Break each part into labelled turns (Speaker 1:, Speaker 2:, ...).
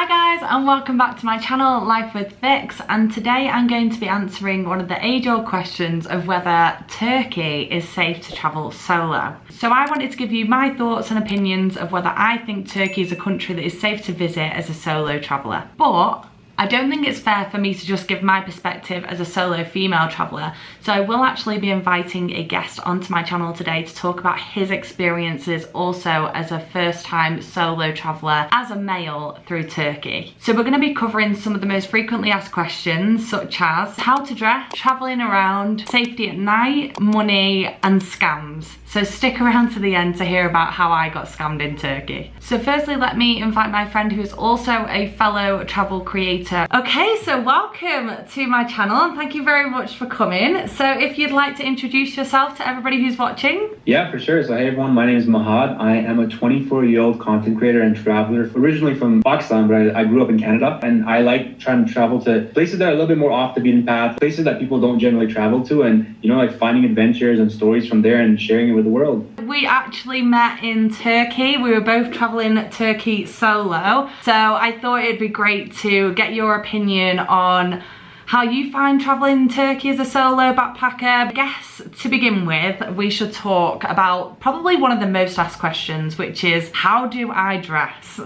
Speaker 1: Hi guys, and welcome back to my channel, Life with Vicx, and today I'm going to be answering one of the age-old questions of whether Turkey is safe to travel solo. So I wanted to give you my thoughts and opinions of whether I think Turkey is a country that is safe to visit as a solo traveller. But I don't think it's fair for me to just give my perspective as a solo female traveller, so I will actually be inviting a guest onto my channel today to talk about his experiences also as a first-time solo traveller as a male through Turkey. So we're going to be covering some of the most frequently asked questions, such as how to dress, travelling around, safety at night, money and scams. So stick around to the end to hear about how I got scammed in Turkey. So firstly, let me invite my friend who is also a fellow travel creator. Okay, so welcome to my channel and thank you very much for coming. So if you'd like to introduce yourself to everybody who's watching.
Speaker 2: Yeah, for sure. So hey everyone, my name is Mahad. I am a 24-year-old content creator and traveler, originally from Pakistan, but I grew up in Canada, and I like trying to travel to places that are a little bit more off the beaten path, places that people don't generally travel to, and like finding adventures and stories from there and sharing it with the world.
Speaker 1: We actually met in Turkey. We were both traveling Turkey solo, so I thought it'd be great to get your opinion on how you find traveling Turkey as a solo backpacker. I guess to begin with, we should talk about probably one of the most asked questions, which is how do I dress?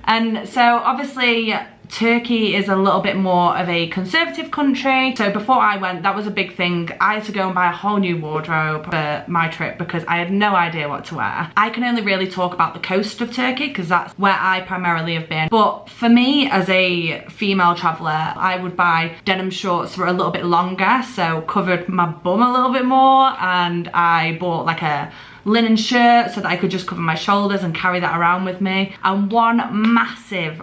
Speaker 1: And so obviously Turkey is a little bit more of a conservative country. So before I went, that was a big thing. I had to go and buy a whole new wardrobe for my trip because I had no idea what to wear. I can only really talk about the coast of Turkey because that's where I primarily have been. But for me as a female traveller, I would buy denim shorts that were a little bit longer, so covered my bum a little bit more, and I bought like a linen shirt so that I could just cover my shoulders and carry that around with me. And one massive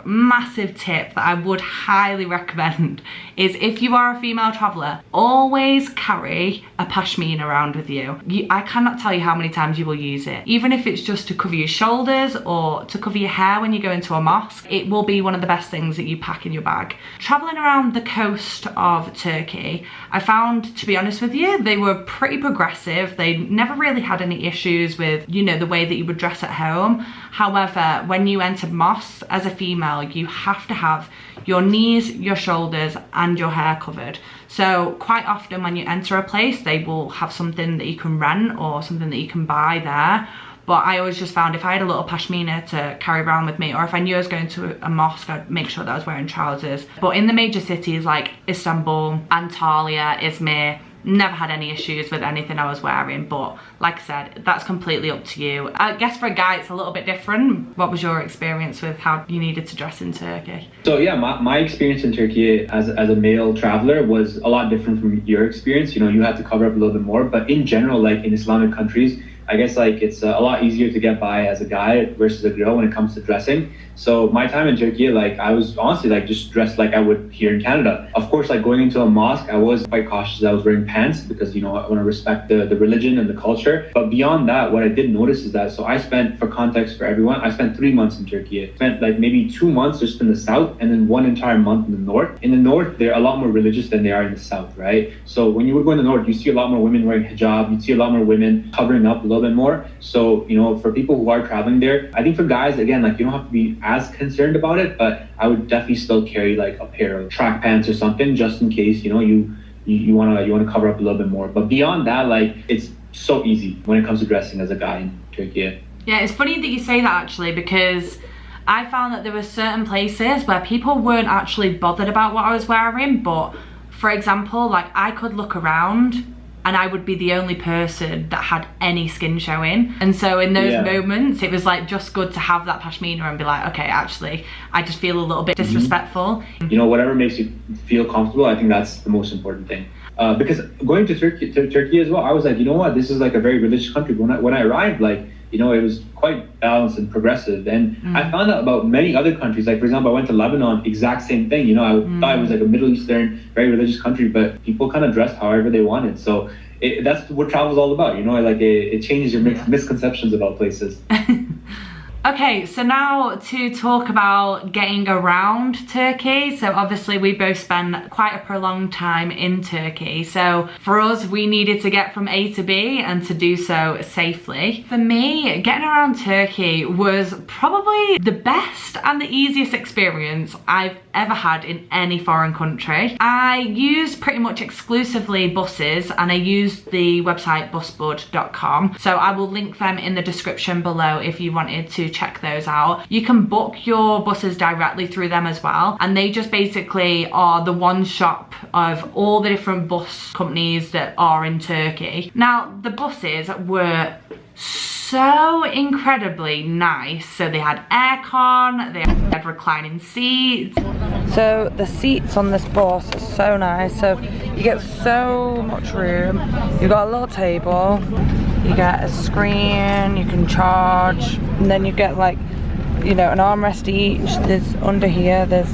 Speaker 1: tip that I would highly recommend is if you are a female traveller, always carry a pashmina around with you. I cannot tell you how many times you will use it. Even if it's just to cover your shoulders or to cover your hair when you go into a mosque, it will be one of the best things that you pack in your bag. Travelling around the coast of Turkey, I found, to be honest with you, they were pretty progressive. They never really had any issues with, the way that you would dress at home. However, when you enter mosques as a female, you have to have your knees, your shoulders and your hair covered. So quite often when you enter a place, they will have something that you can rent or something that you can buy there. But I always just found if I had a little pashmina to carry around with me, or if I knew I was going to a mosque, I'd make sure that I was wearing trousers. But in the major cities like Istanbul, Antalya, Izmir, never had any issues with anything I was wearing. But like I said, that's completely up to you. I guess for a guy it's a little bit different. What was your experience with how you needed to dress in Turkey?
Speaker 2: So yeah, my experience in Turkey as a male traveler was a lot different from your experience. You had to cover up a little bit more, but in general, like in Islamic countries, I guess like it's a lot easier to get by as a guy versus a girl when it comes to dressing. So my time in Turkey, like I was honestly like just dressed like I would here in Canada. Of course, like going into a mosque, I was quite cautious that I was wearing pants because, I want to respect the religion and the culture. But beyond that, what I did notice is that, so I spent, for context for everyone, I spent 3 months in Turkey. I spent like maybe 2 months just in the south and then 1 entire month in the north. In the north, they're a lot more religious than they are in the south, right? So when you would go in the north, you see a lot more women wearing hijab, you see a lot more women covering up a little bit more. So, for people who are traveling there, I think for guys, again, like you don't have to be as concerned about it, but I would definitely still carry like a pair of track pants or something just in case, you want to cover up a little bit more. But beyond that, like it's so easy when it comes to dressing as a guy in Turkey.
Speaker 1: Yeah, it's funny that you say that actually, because I found that there were certain places where people weren't actually bothered about what I was wearing. But for example, like I could look around and I would be the only person that had any skin showing. And so in those moments, it was like just good to have that pashmina and be like, okay, actually, I just feel a little bit disrespectful.
Speaker 2: Whatever makes you feel comfortable, I think that's the most important thing. Because going to Turkey as well, I was like, this is like a very religious country. When I arrived, like, it was quite balanced and progressive. And I found out about many other countries. Like, for example, I went to Lebanon, exact same thing. I thought it was like a Middle Eastern, very religious country, but people kind of dressed however they wanted. So that's what travel is all about. Like it changes your misconceptions about places.
Speaker 1: Okay, so now to talk about getting around Turkey. So obviously we both spent quite a prolonged time in Turkey. So for us, we needed to get from A to B and to do so safely. For me, getting around Turkey was probably the best and the easiest experience I've ever had in any foreign country. I used pretty much exclusively buses, and I used the website busbud.com. So I will link them in the description below if you wanted to check those out. You can book your buses directly through them as well, and they just basically are the one shop of all the different bus companies that are in Turkey. Now, the buses were so incredibly nice. So they had aircon, they had reclining seats. So the seats on this bus are so nice. So you get so much room. You've got a little table, you get a screen, you can charge, and then you get like, you know, an armrest each. There's under here, there's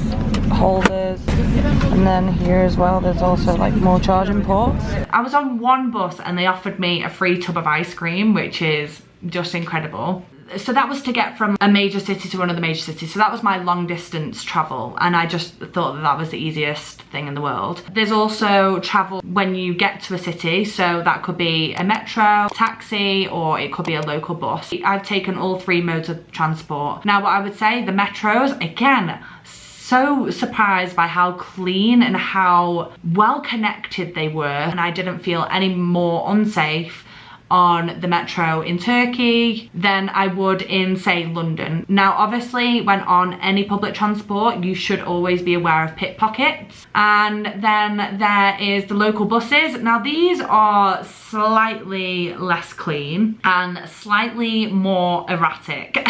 Speaker 1: holders, and then here as well there's also like more charging ports. I was on one bus and they offered me a free tub of ice cream, which is just incredible. So that was to get from a major city to another major city. So that was my long distance travel, and I just thought that that was the easiest thing in the world. There's also travel when you get to a city, so that could be a metro, taxi, or it could be a local bus. I've taken all three modes of transport. Now, what I would say, the metros, again, so surprised by how clean and how well connected they were, and I didn't feel any more unsafe on the metro in Turkey than I would in, say, London. Now, obviously, when on any public transport, you should always be aware of pickpockets. And then there is the local buses. Now, these are slightly less clean and slightly more erratic,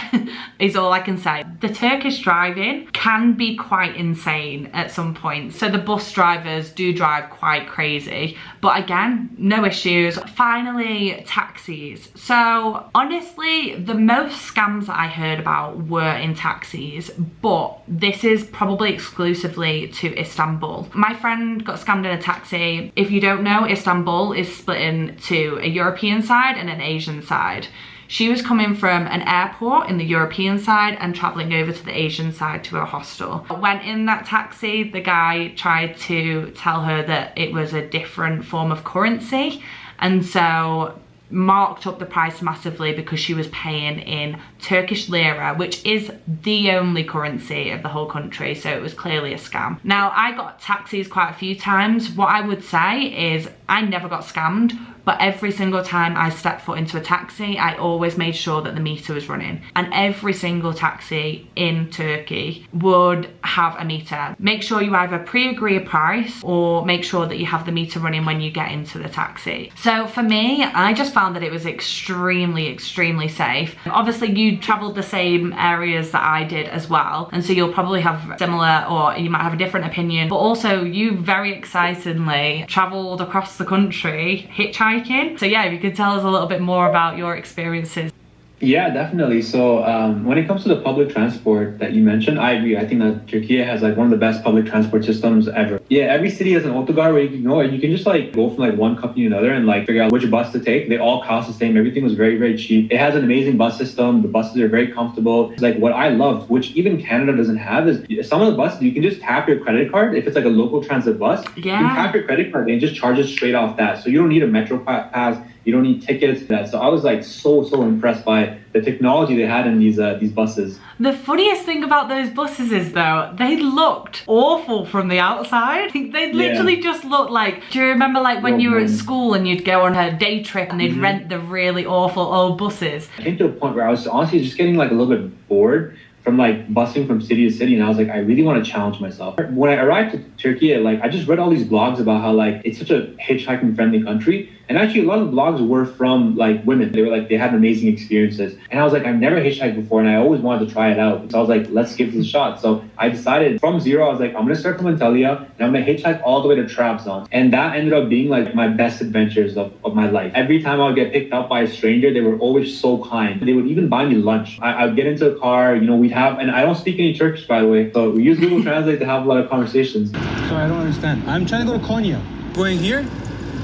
Speaker 1: is all I can say. The Turkish driving can be quite insane at some point. So the bus drivers do drive quite crazy, but again, no issues. Finally, taxis. So honestly, the most scams that I heard about were in taxis, but this is probably exclusively to Istanbul. My friend got scammed in a taxi. If you don't know, Istanbul is split into a European side and an Asian side. She was coming from an airport in the European side and traveling over to the Asian side to a hostel. When in that taxi, the guy tried to tell her that it was a different form of currency, and so marked up the price massively because she was paying in Turkish lira, which is the only currency of the whole country, so it was clearly a scam. Now, I got taxis quite a few times. What I would say is I never got scammed, but every single time I stepped foot into a taxi, I always made sure that the meter was running. And every single taxi in Turkey would have a meter. Make sure you either pre-agree a price or make sure that you have the meter running when you get into the taxi. So for me, I just found that it was extremely, extremely safe. Obviously, you traveled the same areas that I did as well, and so you'll probably have similar, or you might have a different opinion, but also you very excitedly traveled across the country hitchhiking. So yeah, if you could tell us a little bit more about your experiences.
Speaker 2: Yeah, definitely. So when it comes to the public transport that you mentioned, I agree. I think that Turkey has like one of the best public transport systems ever. Yeah, every city has an autogar where you can go and you can just like go from like one company to another and like figure out which bus to take. They all cost the same. Everything was very, very cheap. It has an amazing bus system. The buses are very comfortable. It's like what I love, which even Canada doesn't have, is some of the buses you can just tap your credit card. If it's like a local transit bus, you can tap your credit card and just charge it straight off that. So you don't need a metro pass. You don't need tickets for that. So I was like so impressed by the technology they had in these buses.
Speaker 1: The funniest thing about those buses is though, they looked awful from the outside. They literally just looked like, do you remember like when you were at school and you'd go on a day trip and they'd rent the really awful old buses? I
Speaker 2: came to a point where I was honestly just getting like a little bit bored from like busing from city to city, and I was like, I really want to challenge myself. When I arrived to Turkey, like I just read all these blogs about how like it's such a hitchhiking friendly country, and actually a lot of the blogs were from like women. They were like, they had amazing experiences, and I was like, I've never hitchhiked before and I always wanted to try it out. So I was like, let's give this a shot. So I decided from zero, I was like, I'm gonna start from Antalya and I'm gonna hitchhike all the way to Trabzon, and that ended up being like my best adventures of my life. Every time I would get picked up by a stranger, they were always so kind. They would even buy me lunch. I would get into a car, you know, we'd have, and I don't speak any Turkish, by the way, so we use Google Translate to have a lot of conversations.
Speaker 3: So I don't understand. I'm trying to go to Konya. Going here?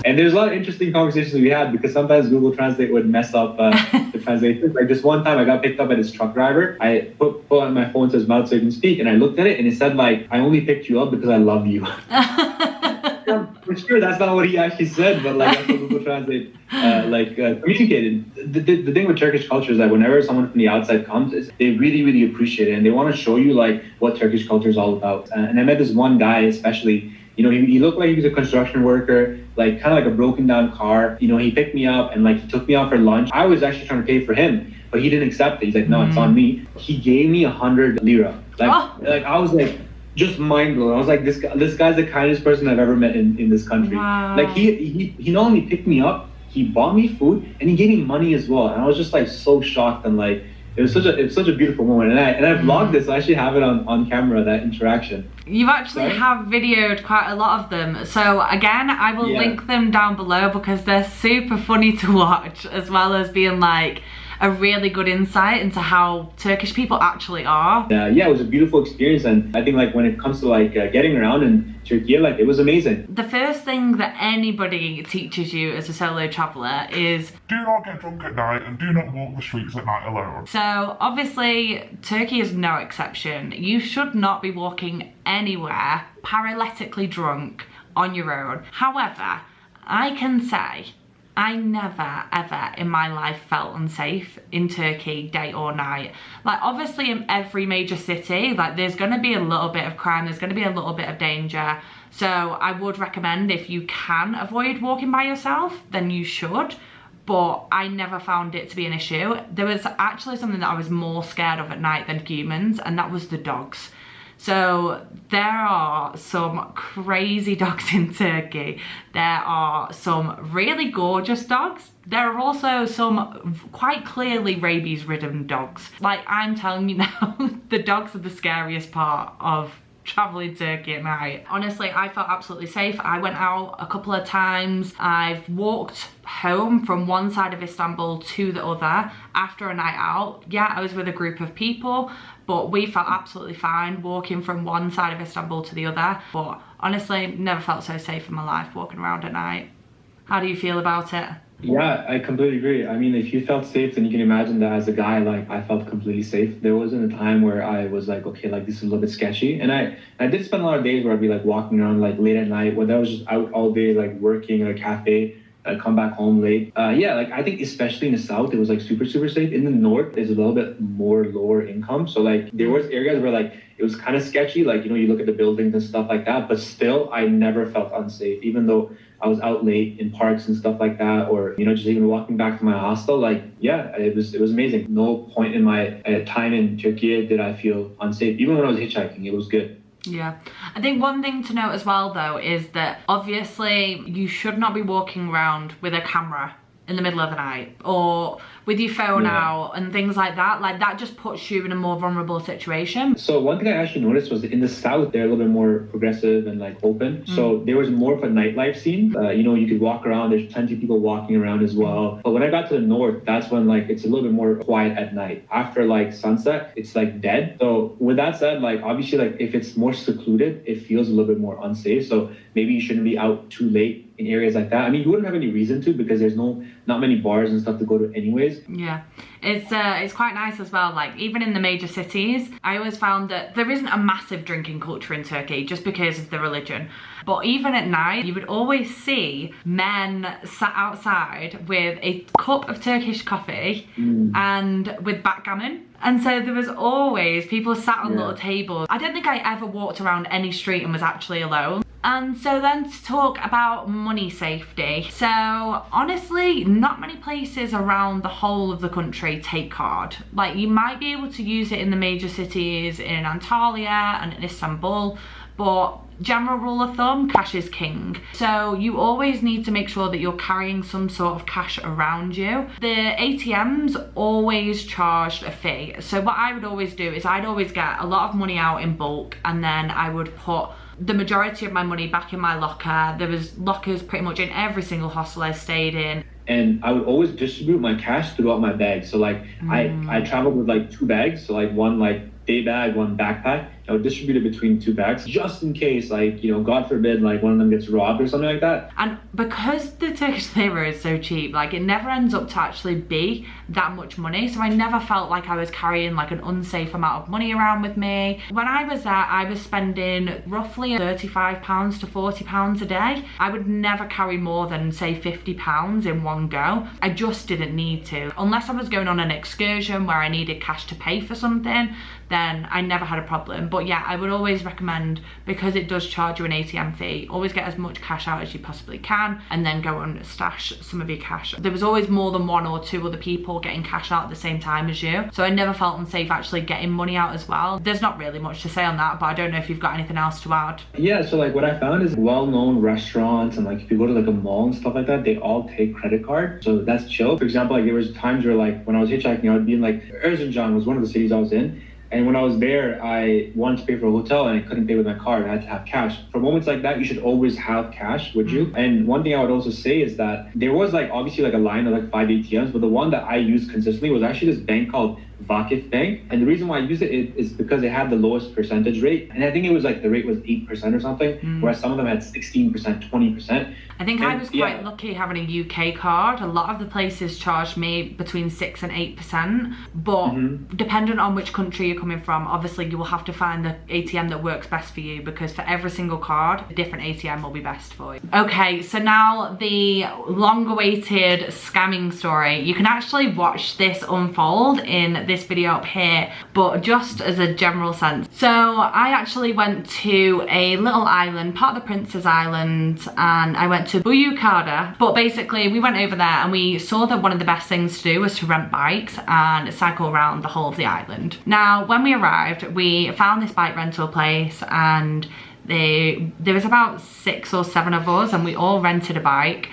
Speaker 2: And there's a lot of interesting conversations we had because sometimes Google Translate would mess up the translation. Like this one time I got picked up by this truck driver. I put on my phone to his mouth so he can speak, and I looked at it and it said like, I only picked you up because I love you. For sure, that's not what he actually said, but like that's what Google Translate communicated. The thing with Turkish culture is that whenever someone from the outside comes, they really, really appreciate it, and they want to show you like what Turkish culture is all about. And I met this one guy especially. You know, he looked like he was a construction worker, like kind of like a broken down car. You know, he picked me up and like he took me out for lunch. I was actually trying to pay for him, but he didn't accept it. He's like, no, it's on me. He gave me 100 lira. Like I was like, just mind blown. I was like, this guy's the kindest person I've ever met in this country. Wow. Like he not only picked me up, he bought me food and he gave me money as well. And I was just like so shocked and like it was such a beautiful moment. And I vlogged this. So I actually have it on camera, that interaction.
Speaker 1: You actually have videoed quite a lot of them. So again, I will link them down below because they're super funny to watch, as well as being like a really good insight into how Turkish people actually are.
Speaker 2: Yeah, it was a beautiful experience, and I think like when it comes to like getting around in Turkey, like it was amazing.
Speaker 1: The first thing that anybody teaches you as a solo traveller is
Speaker 3: do not get drunk at night and do not walk the streets at night alone.
Speaker 1: So obviously Turkey is no exception. You should not be walking anywhere paralytically drunk on your own. However, I can say I never ever in my life felt unsafe in Turkey, day or night. Like obviously in every major city, like there's gonna be a little bit of crime, there's gonna be a little bit of danger. So I would recommend if you can avoid walking by yourself, then you should. But I never found it to be an issue. There was actually something that I was more scared of at night than humans, and that was the dogs. So there are some crazy dogs in Turkey. There are some really gorgeous dogs. There are also some quite clearly rabies-ridden dogs. Like I'm telling you now, the dogs are the scariest part of traveling Turkey at night. Honestly, I felt absolutely safe. I went out a couple of times. I've walked home from one side of Istanbul to the other after a night out. Yeah, I was with a group of people, but we felt absolutely fine walking from one side of Istanbul to the other. But honestly, never felt so safe in my life walking around at night. How do you feel about it?
Speaker 2: Yeah, I completely agree. I mean, if you felt safe, then you can imagine that as a guy, like I felt completely safe. There wasn't a time where I was like, okay, like this is a little bit sketchy. And I did spend a lot of days where I'd be like walking around like late at night, whether I was just out all day, like working at a cafe. I'd come back home late. Yeah, like I think especially in the south, it was like super, super safe. In the north, there's a little bit more lower income. So like there was areas where like it was kind of sketchy. Like, you know, you look at the buildings and stuff like that, but still I never felt unsafe, even though I was out late in parks and stuff like that, or, you know, just even walking back to my hostel. Like, yeah, it was amazing. No point in my time in Turkey did I feel unsafe. Even when I was hitchhiking, it was good.
Speaker 1: Yeah, I think one thing to note as well though is that obviously you should not be walking around with a camera in the middle of the night or with your phone out and things like that. Like that just puts you in a more vulnerable situation.
Speaker 2: So one thing I actually noticed was in the south, they're a little bit more progressive and like open. So there was more of a nightlife scene. You know, you could walk around, there's plenty of people walking around as well. But when I got to the north, that's when like it's a little bit more quiet at night. After like sunset, it's like dead. So with that said, like obviously like if it's more secluded, it feels a little bit more unsafe. So maybe you shouldn't be out too late in areas like that. I mean, you wouldn't have any reason to because there's not many bars and stuff to go to anyways.
Speaker 1: Yeah, it's quite nice as well. Like even in the major cities, I always found that there isn't a massive drinking culture in Turkey just because of the religion. But even at night, you would always see men sat outside with a cup of Turkish coffee and with backgammon. And so there was always people sat on little tables. I don't think I ever walked around any street and was actually alone. And so then to talk about money safety. So honestly, not many places around the whole of the country take card. Like you might be able to use it in the major cities in Antalya and in Istanbul, but general rule of thumb, cash is king. So you always need to make sure that you're carrying some sort of cash around you. The ATMs always charged a fee. So what I would always do is I'd always get a lot of money out in bulk and then I would put the majority of my money back in my locker. There was lockers pretty much in every single hostel I stayed in.
Speaker 2: And I would always distribute my cash throughout my bag. So like I traveled with like 2 bags. So like one like day bag, one backpack. I would distribute it between 2 bags just in case, like, you know, God forbid, like one of them gets robbed or something like that.
Speaker 1: And because the Turkish lira is so cheap, like it never ends up to actually be that much money. So I never felt like I was carrying like an unsafe amount of money around with me. When I was there, I was spending roughly £35 to £40 a day. I would never carry more than say £50 in one go. I just didn't need to. Unless I was going on an excursion where I needed cash to pay for something, then I never had a problem. But yeah, I would always recommend, because it does charge you an ATM fee, always get as much cash out as you possibly can and then go and stash some of your cash. There was always more than 1 or 2 other people getting cash out at the same time as you, so I never felt unsafe actually getting money out as well. There's not really much to say on that, but I don't know if you've got anything else to add.
Speaker 2: Yeah, so like what I found is well-known restaurants and like if you go to like a mall and stuff like that, they all take credit card, so that's chill. For example, like there was times where like when I was hitchhiking, I would be in like Erzincan was one of the cities I was in. And when I was there, I wanted to pay for a hotel and I couldn't pay with my card. I had to have cash. For moments like that, you should always have cash with you. And one thing I would also say is that there was like obviously like a line of like 5 ATMs, but the one that I used consistently was actually this bank called Vicx Bank. And the reason why I used it is because it had the lowest percentage rate. And I think it was like the rate was 8% or something, whereas some of them had 16%, 20%.
Speaker 1: I think I was quite lucky having a UK card. A lot of the places charged me between 6 and 8%, but dependent on which country you're coming from, obviously you will have to find the ATM that works best for you, because for every single card, a different ATM will be best for you. Okay, so now the long-awaited scamming story. You can actually watch this unfold in this video up here, but just as a general sense. So I actually went to a little island, part of the Princess Island, and I went to Buyukada. But basically we went over there and we saw that one of the best things to do was to rent bikes and cycle around the whole of the island. Now when we arrived, we found this bike rental place, and there was about 6 or 7 of us and we all rented a bike.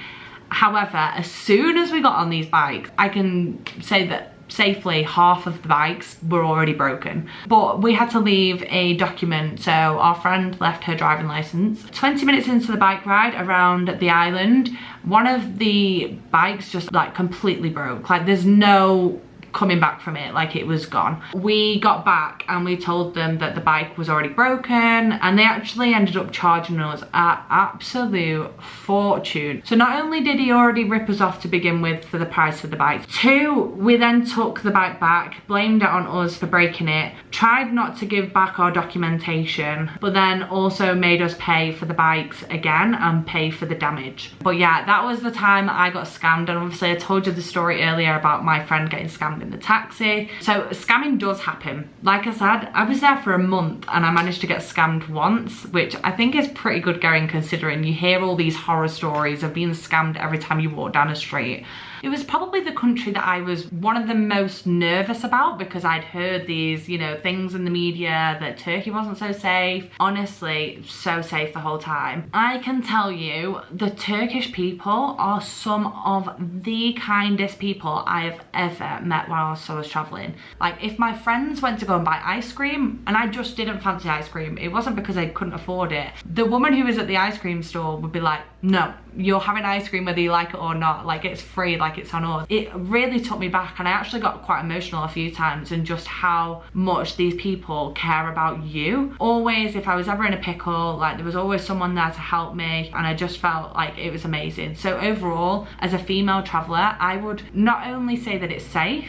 Speaker 1: However, as soon as we got on these bikes, I can say that safely half of the bikes were already broken, but we had to leave a document. So our friend left her driving license. 20 minutes into the bike ride around the island, one of the bikes just like completely broke. Like there's no coming back from it, like it was gone. We got back and we told them that the bike was already broken, and they actually ended up charging us an absolute fortune. So not only did he already rip us off to begin with for the price of the bike, 2, we then took the bike back, blamed it on us for breaking it, tried not to give back our documentation, but then also made us pay for the bikes again and pay for the damage. But yeah, that was the time I got scammed. And obviously I told you the story earlier about my friend getting scammed in the taxi. So scamming does happen. Like I said, I was there for a month and I managed to get scammed once, which I think is pretty good going considering you hear all these horror stories of being scammed every time you walk down a street. It was probably the country that I was one of the most nervous about, because I'd heard these, you know, things in the media that Turkey wasn't so safe. Honestly, so safe the whole time. I can tell you, the Turkish people are some of the kindest people I have ever met while I was traveling. Like if my friends went to go and buy ice cream and I just didn't fancy ice cream, it wasn't because I couldn't afford it. The woman who was at the ice cream store would be like, no, you're having ice cream whether you like it or not, like it's free, like it's on us. It really took me back, and I actually got quite emotional a few times in just how much these people care about you. Always, if I was ever in a pickle, like there was always someone there to help me, and I just felt like it was amazing. So overall, as a female traveler, I would not only say that it's safe,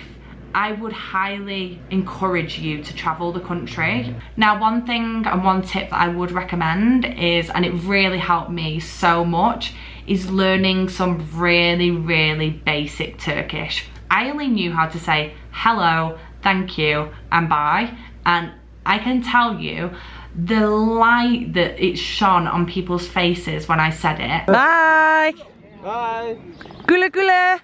Speaker 1: I would highly encourage you to travel the country. Now, one thing and one tip that I would recommend is, and it really helped me so much, is learning some really, really basic Turkish. I only knew how to say hello, thank you, and bye. And I can tell you, the light that it shone on people's faces when I said it.
Speaker 4: Bye!
Speaker 2: Bye!
Speaker 4: Güle güle!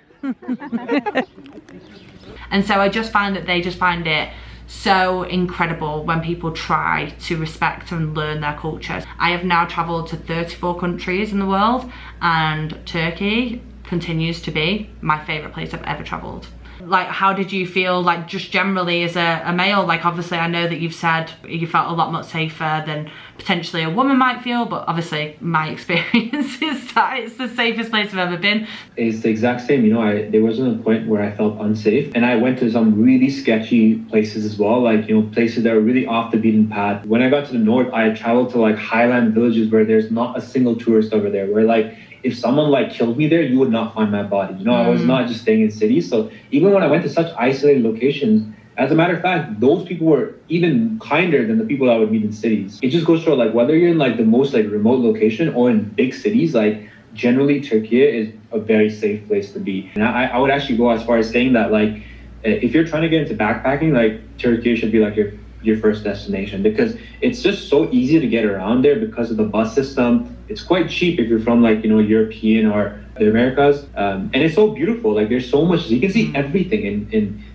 Speaker 1: And so I just find that they just find it so incredible when people try to respect and learn their cultures. I have now travelled to 34 countries in the world, and Turkey continues to be my favourite place I've ever travelled. Like, how did you feel, like, just generally as a male? Like, obviously I know that you've said you felt a lot much safer than potentially a woman might feel, but obviously my experience is that it's the safest place I've ever been.
Speaker 2: It's the exact same. You know, there wasn't a point where I felt unsafe, and I went to some really sketchy places as well, like, you know, places that are really off the beaten path. When I got to the north, I had traveled to like highland villages where there's not a single tourist over there, where like if someone like killed me there, you would not find my body. You know, I was not just staying in cities. So even when I went to such isolated locations, as a matter of fact, those people were even kinder than the people I would meet in cities. It just goes to show, like, whether you're in like the most like remote location or in big cities, like generally Turkey is a very safe place to be. And I would actually go as far as saying that, like, if you're trying to get into backpacking, like Turkey should be like your first destination, because it's just so easy to get around there because of the bus system. It's quite cheap if you're from like, you know, European or the Americas, and it's so beautiful. Like, there's so much, you can see everything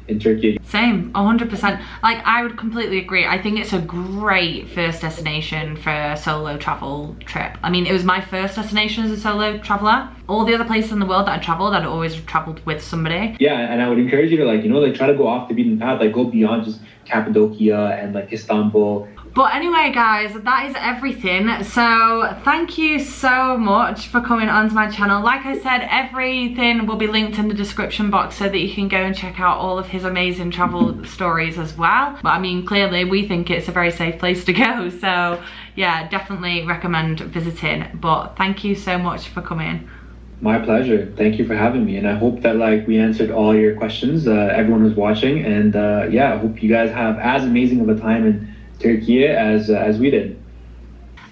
Speaker 2: in Turkey.
Speaker 1: Same, 100%. Like, I would completely agree. I think it's a great first destination for a solo travel trip. I mean, it was my first destination as a solo traveler. All the other places in the world that I traveled, I'd always traveled with somebody.
Speaker 2: Yeah, and I would encourage you to, like, you know, like, try to go off the beaten path, like go beyond just Cappadocia and like Istanbul.
Speaker 1: But anyway, guys, that is everything. So thank you so much for coming onto my channel. Like I said, everything will be linked in the description box so that you can go and check out all of his amazing travel stories as well. But I mean, clearly we think it's a very safe place to go. So yeah, definitely recommend visiting. But thank you so much for coming.
Speaker 2: My pleasure. Thank you for having me. And I hope that like we answered all your questions, everyone who's watching. And yeah, I hope you guys have as amazing of a time in Turkey as we did.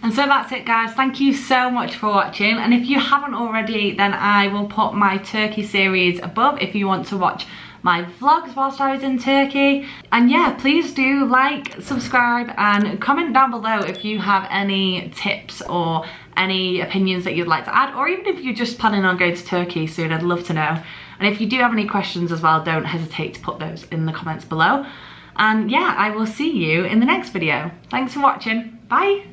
Speaker 1: And so that's it, guys. Thank you so much for watching, and if you haven't already, then I will put my Turkey series above if you want to watch my vlogs whilst I was in Turkey. And yeah, please do like, subscribe and comment down below if you have any tips or any opinions that you'd like to add, or even if you're just planning on going to Turkey soon. I'd love to know. And if you do have any questions as well, don't hesitate to put those in the comments below. And yeah, I will see you in the next video. Thanks for watching. Bye.